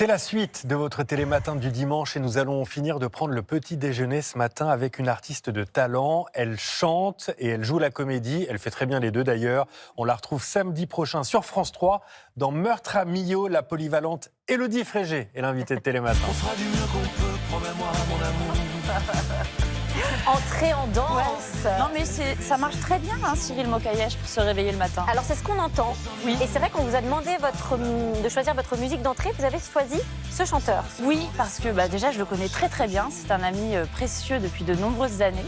C'est la suite de votre télématin du dimanche et nous allons finir de prendre le petit déjeuner ce matin avec une artiste de talent. Elle chante et elle joue la comédie. Elle fait très bien les deux d'ailleurs. On la retrouve samedi prochain sur France 3 dans Meurtre à Millau. La polyvalente Élodie Frégé est l'invitée de télématin. On fera du mieux qu'on peut, promets-moi mon amour. Entrer en danse. Non mais ça marche très bien, hein, Cyril Mokayesh, pour se réveiller le matin. Alors c'est ce qu'on entend. Oui. Et c'est vrai qu'on vous a demandé de choisir votre musique d'entrée. Vous avez choisi ce chanteur. Oui, parce que déjà je le connais très très bien. C'est un ami précieux depuis de nombreuses années.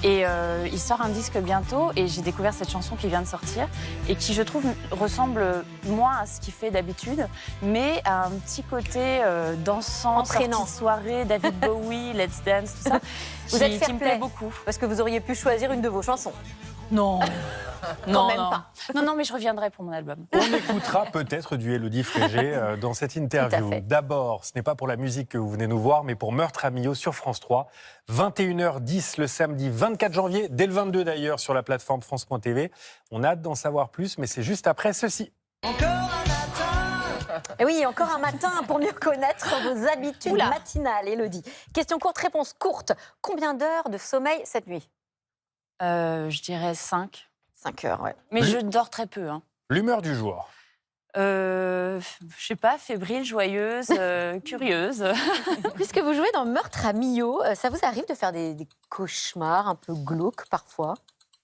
Et il sort un disque bientôt et j'ai découvert cette chanson qui vient de sortir et qui, je trouve, ressemble moins à ce qu'il fait d'habitude, mais à un petit côté dansant, Entraînant. sortie de soirée, David Bowie, Let's Dance, tout ça, Vous êtes qui me plaît fair-play. beaucoup. Parce que vous auriez pu choisir une de vos chansons. Non, Quand même pas. Non, mais je reviendrai pour mon album. On écoutera peut-être du Élodie Frégé dans cette interview. Tout à fait. D'abord, ce n'est pas pour la musique que vous venez nous voir, mais pour Meurtre à Millau sur France 3. 21h10 le samedi 24 janvier, dès le 22 d'ailleurs sur la plateforme France.tv. On a hâte d'en savoir plus, mais c'est juste après ceci. Encore un matin. Et oui, encore un matin pour mieux connaître vos habitudes Oula. matinales, Élodie. Question courte, réponse courte. Combien d'heures de sommeil cette nuit? Je dirais 5. 5 heures, ouais. Mais Oui. je dors très peu, hein. L'humeur du jour. Je sais pas, fébrile, joyeuse, curieuse. Puisque vous jouez dans Meurtre à Millau, ça vous arrive de faire des cauchemars un peu glauques parfois?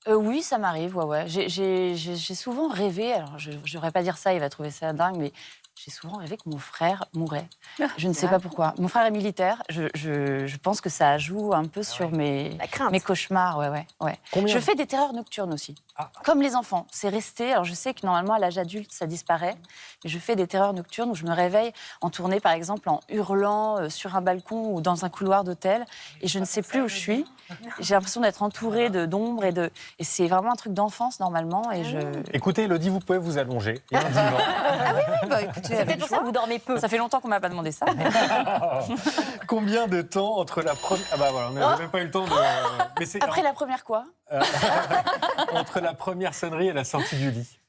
Oui, ça m'arrive, ouais. J'ai souvent rêvé, alors je ne devrais pas dire ça, il va trouver ça dingue, mais j'ai souvent rêvé que mon frère mourait. Je ne sais pas pourquoi. Mon frère est militaire, je pense que ça joue un peu sur mes La crainte. cauchemars, ouais. Combien Je fais des terreurs nocturnes aussi. Ah. Comme les enfants, c'est resté. Alors je sais que normalement à l'âge adulte ça disparaît, mais je fais des terreurs nocturnes où je me réveille en tournée par exemple en hurlant sur un balcon ou dans un couloir d'hôtel et je ne sais plus où je suis. J'ai l'impression d'être entourée d'ombres et c'est vraiment un truc d'enfance normalement et je. Écoutez, Élodie, vous pouvez vous allonger. Il y a un divan. Écoutez, C'est peut-être pour ça que vous dormez peu. ça fait longtemps qu'on m'a pas demandé ça. Combien de temps entre la première... Ah bah voilà, on n'avait même pas eu le temps de... Mais c'est Après la première quoi? entre la première sonnerie et la sortie du lit.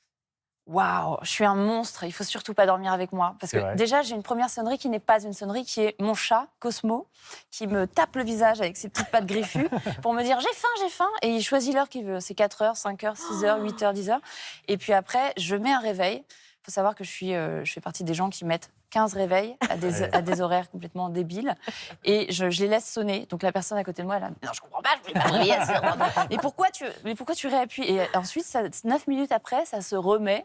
Waouh, je suis un monstre, il faut surtout pas dormir avec moi. Parce C'est que vrai. déjà, j'ai une première sonnerie qui n'est pas une sonnerie, qui est mon chat, Cosmo, qui me tape le visage avec ses petites pattes griffues pour me dire j'ai faim. Et il choisit l'heure qu'il veut. C'est 4 heures, 5 heures, 6 heures, 8 heures, 10 heures. Et puis après, je mets un réveil. Il faut savoir que je fais partie des gens qui mettent 15 réveils à des horaires complètement débiles. Et je les laisse sonner. Donc la personne à côté de moi, elle a non, je comprends pas, je voulais pas me réveiller à 6 heures. Mais pourquoi tu réappuies? Et ensuite, 9 minutes après, ça se remet.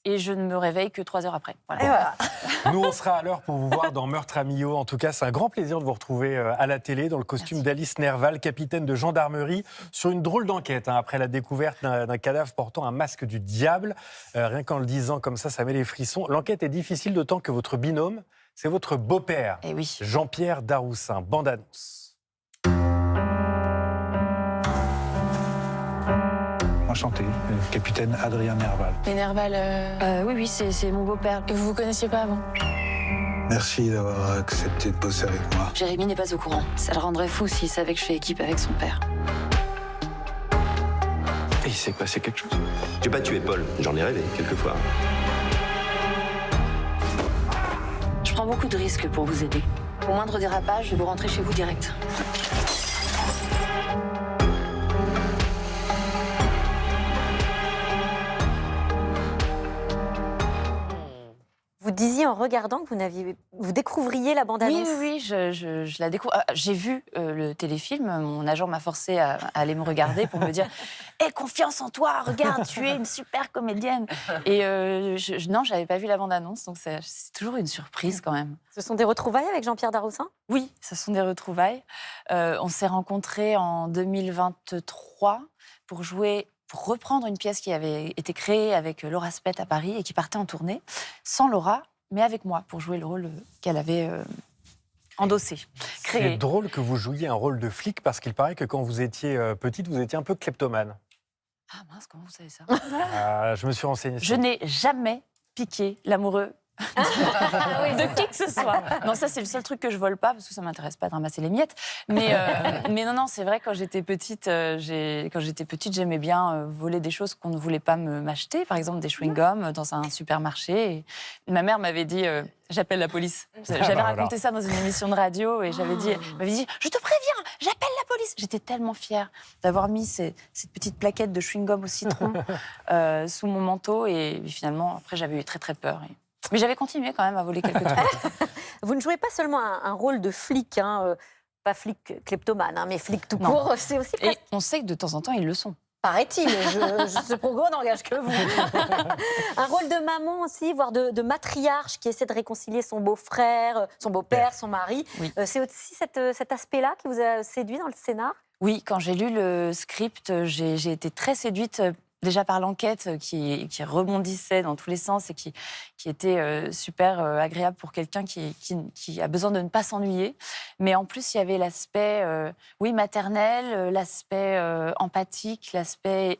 Et je ne me réveille que 3 heures après. Voilà. Et voilà. Nous, on sera à l'heure pour vous voir dans Meurtre à Millau. En tout cas, c'est un grand plaisir de vous retrouver à la télé dans le costume d'Alice Nerval, capitaine de gendarmerie, sur une drôle d'enquête après la découverte d'un cadavre portant un masque du diable. Rien qu'en le disant comme ça met les frissons. L'enquête est difficile, d'autant que votre binôme, c'est votre beau-père, Et oui. Jean-Pierre Daroussin. Bande annonce. Enchanté, capitaine Adrien Nerval. Et Nerval, oui, c'est mon beau-père. Et vous vous connaissiez pas avant? Merci d'avoir accepté de bosser avec moi. Jérémy n'est pas au courant. Ça le rendrait fou s'il savait que je fais équipe avec son père. Et il s'est passé quelque chose. J'ai pas tué Paul, j'en ai rêvé quelquefois. Je prends beaucoup de risques pour vous aider. Au moindre dérapage, je vous rentrer chez vous direct. Vous disiez en regardant que vous découvriez la bande-annonce. Oui, je la découvre. J'ai vu le téléfilm. Mon agent m'a forcé à aller me regarder pour me dire aie confiance en toi, regarde, tu es une super comédienne. Et non, j'avais pas vu la bande-annonce, donc c'est toujours une surprise quand même. Ce sont des retrouvailles avec Jean-Pierre Daroussin? Oui, ce sont des retrouvailles. On s'est rencontrés en 2023 pour reprendre une pièce qui avait été créée avec Laura Spett à Paris et qui partait en tournée, sans Laura, mais avec moi, pour jouer le rôle qu'elle avait endossé, C'est créé. drôle que vous jouiez un rôle de flic parce qu'il paraît que quand vous étiez petite, vous étiez un peu kleptomane. Ah mince, comment vous savez ça? Je me suis renseigné. Je n'ai jamais piqué l'amoureux de qui que ce soit. Non, ça, c'est le seul truc que je vole pas, parce que ça m'intéresse pas de ramasser les miettes. Mais non, c'est vrai, quand j'étais petite, j'aimais bien voler des choses qu'on ne voulait pas m'acheter. Par exemple, des chewing-gums dans un supermarché. Et ma mère m'avait dit... j'appelle la police. J'avais raconté ça dans une émission de radio et elle m'avait dit je te préviens, j'appelle la police. J'étais tellement fière d'avoir mis cette petite plaquette de chewing-gum au citron sous mon manteau et finalement après j'avais eu très très peur. Mais j'avais continué quand même à voler quelques trucs. Vous ne jouez pas seulement un rôle de flic, hein, pas flic kleptomane, hein, mais flic tout court. C'est aussi Et on sait que de temps en temps ils le sont. Paraît-il, ce progrès n'engage que vous. Un rôle de maman aussi, voire de matriarche qui essaie de réconcilier son beau-frère, son beau-père, son mari. Oui. C'est aussi cet aspect-là qui vous a séduit dans le scénar ? Oui, quand j'ai lu le script, j'ai été très séduite déjà par l'enquête qui rebondissait dans tous les sens et qui était super agréable pour quelqu'un qui a besoin de ne pas s'ennuyer. Mais en plus, il y avait l'aspect maternel, l'aspect empathique, l'aspect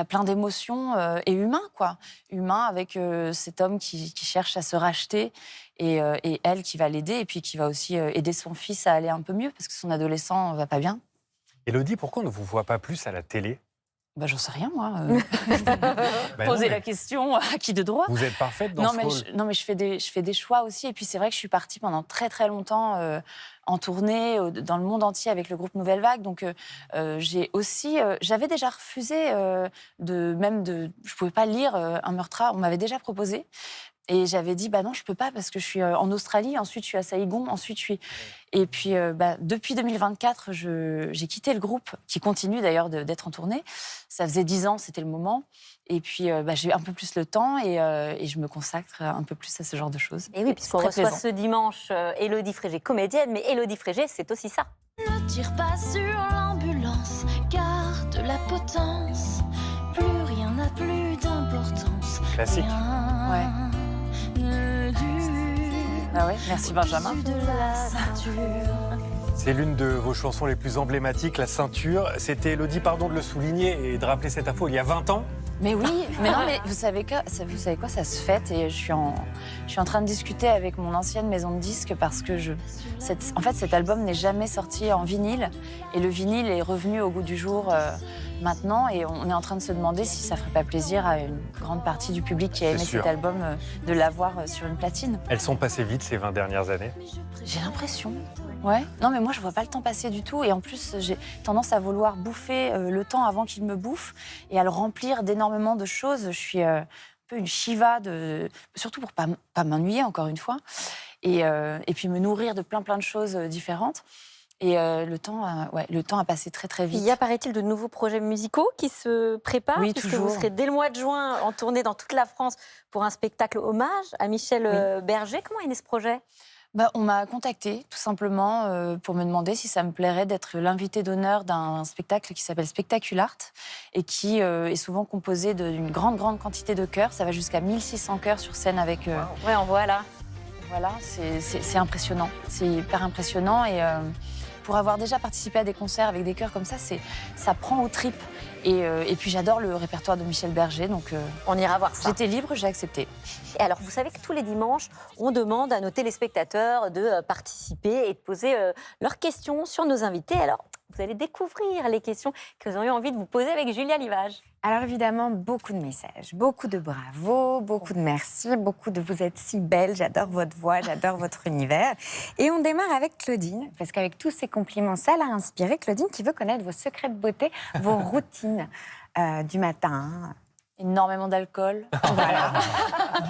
plein d'émotions et humain, quoi. Humain avec cet homme qui cherche à se racheter et elle qui va l'aider et puis qui va aussi aider son fils à aller un peu mieux parce que son adolescent va pas bien. Élodie, pourquoi on ne vous voit pas plus à la télé ? J'en sais rien, moi. Poser la question à qui de droit. Vous êtes parfaite dans ce rôle. Non, mais je fais des choix aussi. Et puis, c'est vrai que je suis partie pendant très, très longtemps en tournée dans le monde entier avec le groupe Nouvelle Vague. Donc, j'avais déjà refusé je pouvais pas lire un meurtre. On m'avait déjà proposé. Et j'avais dit, non, je peux pas parce que je suis en Australie, ensuite je suis à Saïgon, ensuite je suis... Et puis, depuis 2024, j'ai quitté le groupe, qui continue d'ailleurs d'être en tournée. Ça faisait 10 ans, c'était le moment. Et puis, j'ai un peu plus le temps et je me consacre un peu plus à ce genre de choses. Et oui, puisqu'on reçoit ce dimanche Élodie Frégé, comédienne, mais Élodie Frégé, c'est aussi ça. Ne tire pas sur l'ambulance, garde la potence. Plus rien n'a plus d'importance. Classique. Ouais. Ah ouais, merci Benjamin. C'est l'une de vos chansons les plus emblématiques, La Ceinture. C'était, Élodie, pardon de le souligner et de rappeler cette info, il y a 20 ans. Mais oui, mais non, mais vous savez quoi, ça se fête et je suis en train de discuter avec mon ancienne maison de disques parce que en fait, cet album n'est jamais sorti en vinyle et le vinyle est revenu au goût du jour maintenant et on est en train de se demander si ça ferait pas plaisir à une grande partie du public qui a aimé cet album de l'avoir sur une platine. Elles sont passées vite ces 20 dernières années. J'ai l'impression. Ouais. Non, mais moi, je vois pas le temps passer du tout. Et en plus, j'ai tendance à vouloir bouffer le temps avant qu'il me bouffe et à le remplir d'énormément de choses. Je suis un peu une Shiva, surtout pour pas m'ennuyer, encore une fois. Et puis me nourrir de plein de choses différentes. Et le temps a passé très, très vite. Il y a, paraît-il, de nouveaux projets musicaux qui se préparent. Oui, puisque toujours. Vous serez dès le mois de juin en tournée dans toute la France pour un spectacle hommage à Michel Berger. Comment est né ce projet ? On m'a contactée, tout simplement, pour me demander si ça me plairait d'être l'invitée d'honneur d'un spectacle qui s'appelle Spectaculart et qui est souvent composé d'une grande quantité de chœurs. Ça va jusqu'à 1600 chœurs sur scène avec... Ouais, on voit là. Voilà, c'est impressionnant. C'est hyper impressionnant et pour avoir déjà participé à des concerts avec des chœurs comme ça prend aux tripes. Et puis j'adore le répertoire de Michel Berger, donc on ira voir ça. J'étais libre, j'ai accepté. Et alors, vous savez que tous les dimanches, on demande à nos téléspectateurs de participer et de poser leurs questions sur nos invités. Alors, vous allez découvrir les questions que vous auriez envie de vous poser avec Julia Livage. Alors évidemment, beaucoup de messages, beaucoup de bravo, beaucoup de merci, beaucoup de vous êtes si belle, j'adore votre voix, j'adore votre univers. Et on démarre avec Claudine, parce qu'avec tous ces compliments, ça l'a inspirée. Claudine qui veut connaître vos secrets de beauté, vos routines du matin. Énormément d'alcool. Voilà.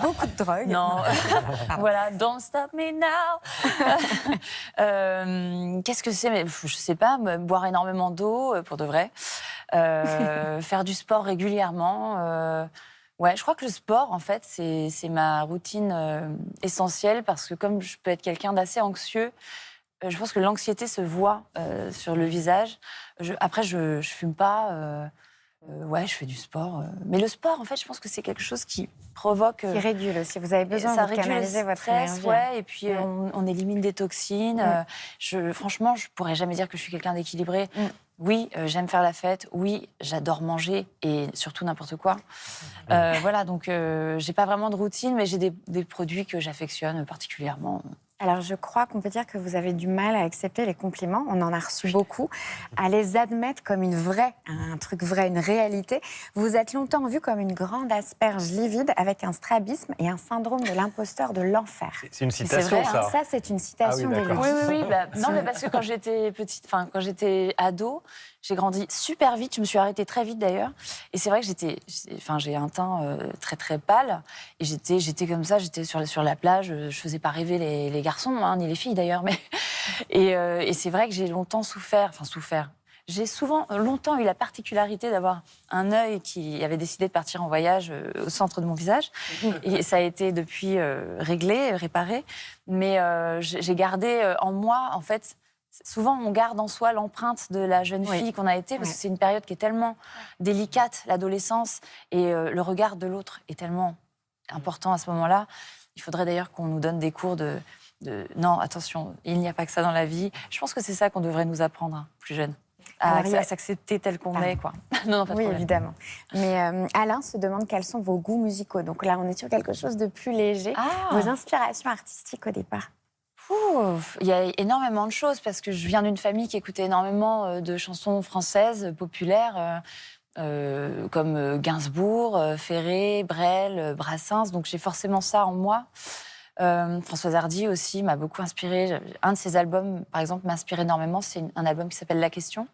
Beaucoup de drogue. Non. Voilà, don't stop me now. Qu'est-ce que c'est? Mais je sais pas, boire énormément d'eau, pour de vrai. Faire du sport régulièrement. Ouais, je crois que le sport, en fait, c'est ma routine essentielle parce que comme je peux être quelqu'un d'assez anxieux, je pense que l'anxiété se voit sur le visage. Après, je fume pas. Ouais, je fais du sport. Mais le sport, en fait, je pense que c'est quelque chose qui provoque... Qui régule aussi. Vous avez besoin de canaliser votre énergie. Ouais, et puis on élimine des toxines. Franchement, je pourrais jamais dire que je suis quelqu'un d'équilibré. Oui, j'aime faire la fête. Oui, j'adore manger et surtout n'importe quoi. Voilà, donc j'ai pas vraiment de routine, mais j'ai des produits que j'affectionne particulièrement. Alors, je crois qu'on peut dire que vous avez du mal à accepter les compliments. On en a reçu beaucoup. À les admettre comme un truc vrai, une réalité. Vous êtes longtemps vu comme une grande asperge livide avec un strabisme et un syndrome de l'imposteur de l'enfer. C'est une citation, vrai, ça. Ça, c'est une citation Ah oui, d'accord. d'Élodie. Oui. Non, mais parce que quand j'étais petite, enfin, quand j'étais ado, j'ai grandi super vite. Je me suis arrêtée très vite d'ailleurs. Et c'est vrai que j'ai un teint très très pâle. Et j'étais comme ça, j'étais sur la plage. Je faisais pas rêver les garçons, hein, ni les filles d'ailleurs. Mais et c'est vrai que j'ai longtemps souffert. J'ai longtemps eu la particularité d'avoir un œil qui avait décidé de partir en voyage au centre de mon visage. Et ça a été depuis réglé, réparé. Mais j'ai gardé en moi, en fait. Souvent, on garde en soi l'empreinte de la jeune fille qu'on a été, parce que c'est une période qui est tellement délicate, l'adolescence, et le regard de l'autre est tellement important à ce moment-là. Il faudrait d'ailleurs qu'on nous donne des cours de non, attention, il n'y a pas que ça dans la vie. Je pense que c'est ça qu'on devrait nous apprendre, hein, plus jeunes, à s'accepter tel qu'on est, quoi. Non, pas de problème. Évidemment. Mais Alain se demande quels sont vos goûts musicaux. Donc là, on est sur quelque chose de plus léger. Vos inspirations artistiques au départ. Il y a énormément de choses, parce que je viens d'une famille qui écoutait énormément de chansons françaises populaires, comme Gainsbourg, Ferré, Brel, Brassens. Donc j'ai forcément ça en moi. Françoise Hardy aussi m'a beaucoup inspirée. Un de ses albums, par exemple, m'a inspiré énormément. C'est un album qui s'appelle La Question.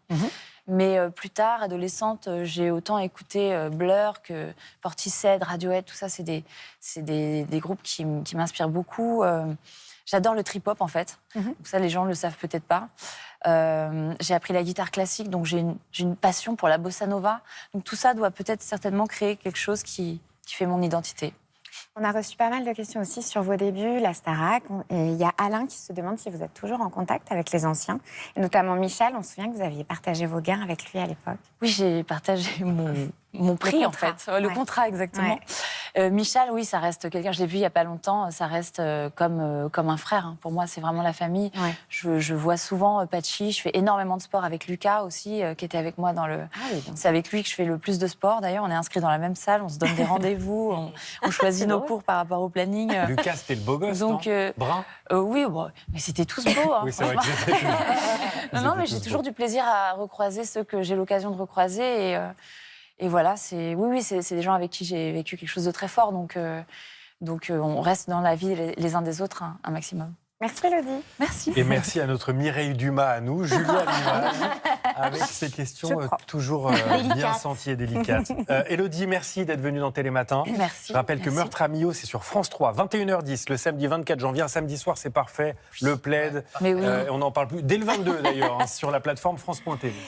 Mais plus tard, adolescente, j'ai autant écouté Blur que Portishead, Radiohead. Tout ça, c'est des groupes qui m'inspirent beaucoup. J'adore le trip-hop, en fait. Donc ça, les gens ne le savent peut-être pas. J'ai appris la guitare classique, donc j'ai une passion pour la bossa nova. Donc tout ça doit peut-être certainement créer quelque chose qui fait mon identité. On a reçu pas mal de questions aussi sur vos débuts, la Starac. Et il y a Alain qui se demande si vous êtes toujours en contact avec les anciens. Et notamment Michel, on se souvient que vous aviez partagé vos gains avec lui à l'époque. Oui, j'ai partagé mon prix, en fait. Le contrat, exactement. Michel, oui, ça reste quelqu'un, je l'ai vu il n'y a pas longtemps, ça reste comme un frère. Hein. Pour moi, c'est vraiment la famille. Ouais. Je vois souvent Pachi, je fais énormément de sport avec Lucas aussi, qui était avec moi dans le... C'est avec lui que je fais le plus de sport. D'ailleurs, on est inscrits dans la même salle, on se donne des rendez-vous, on choisit nos cours par rapport au planning. Lucas, c'était le beau gosse, donc, brun. Oui, bon, mais c'était tous beaux. Hein, oui, c'est vrai que non, mais j'ai toujours du plaisir à recroiser ceux que j'ai l'occasion de recroiser. Et voilà, c'est des gens avec qui j'ai vécu quelque chose de très fort. Donc on reste dans la vie les uns des autres un maximum. Merci Élodie. Merci. Et merci à notre Mireille Dumas, à nous, Julia Limage, avec ces questions toujours bien senties et délicates. Élodie, merci d'être venue dans Télématin. Merci. Je rappelle que Meurtre à Millau, c'est sur France 3, 21h10, le samedi 24 janvier. Un samedi soir, c'est parfait. Le plaid. Mais oui. On n'en parle plus. Dès le 22 d'ailleurs, hein, sur la plateforme France.tv.